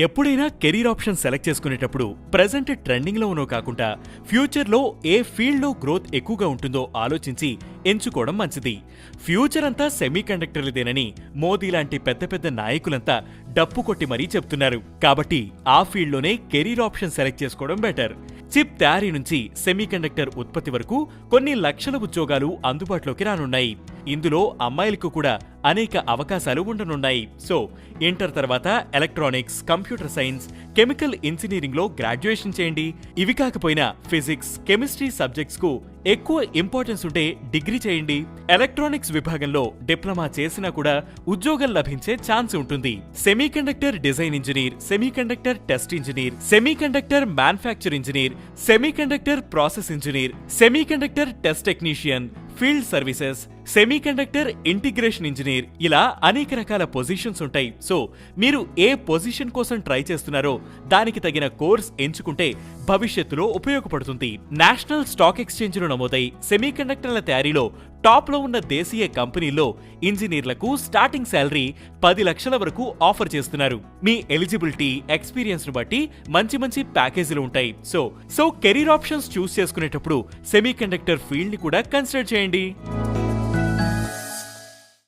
ఎప్పుడైనా career option select చేసుకునేటప్పుడు present ట్రెండింగ్లో ఉన్నో కాకుండా ఫ్యూచర్లో ఏ ఫీల్డ్లో గ్రోత్ ఎక్కువగా ఉంటుందో ఆలోచించి ఎంచుకోవడం మంచిది. ఫ్యూచర్ అంతా సెమీకండక్టర్లదేనని మోదీ లాంటి పెద్ద పెద్ద నాయకులంతా డప్పు కొట్టి మరీ చెప్తున్నారు. కాబట్టి ఆ ఫీల్డ్లోనే కెరీర్ ఆప్షన్ సెలెక్ట్ చేసుకోవడం బెటర్. చిప్ తయారీ నుంచి సెమీకండక్టర్ ఉత్పత్తి వరకు కొన్ని లక్షల ఉద్యోగాలు అందుబాటులోకి రానున్నాయి. ఇందులో అమ్మాయిలకు కూడా అనేక అవకాశాలు ఉండనున్నాయి. సో ఇంటర్ తర్వాత electronics, computer science, chemical engineering లో గ్రాడ్యుయేషన్ చేయండి. ఇవి కాకపోయినా ఫిజిక్స్, కెమిస్ట్రీ సబ్జెక్ట్స్ కు ఎక్కువ ఇంపార్టెన్స్ ఉంటే డిగ్రీ చేయండి. ఎలక్ట్రానిక్స్ విభాగంలో డిప్లొమా చేసినా కూడా ఉద్యోగం లభించే ఛాన్స్ ఉంటుంది. Semiconductor design engineer, semiconductor test engineer, semiconductor manufacture engineer, semiconductor process engineer, semiconductor test technician, field services, semiconductor integration engineer, ఇలా అనేక రకాల పొజిషన్స్ ఉంటాయి. సో మీరు ఏ పొజిషన్ కోసం ట్రై చేస్తున్నారో దానికి తగిన కోర్స్ ఎంచుకుంటే భవిష్యత్తులో ఉపయోగపడుతుంది. నేషనల్ స్టాక్ ఎక్స్చేంజ్ లో నమోదై సెమీకండక్టర్ల తయారీలో టాప్ లో ఉన్న దేశీయ కంపెనీల్లో ఇంజనీర్లకు స్టార్టింగ్ శాలరీ 10 లక్షల వరకు ఆఫర్ చేస్తున్నారు. మీ ఎలిజిబిలిటీ, ఎక్స్పీరియన్స్ ను బట్టి మంచి మంచి ప్యాకేజీలు ఉంటాయి. సో కెరీర్ ఆప్షన్స్ చూస్ చేసుకునేటప్పుడు సెమీకండక్టర్ ఫీల్డ్ ని కూడా కన్సిడర్ చేయండి.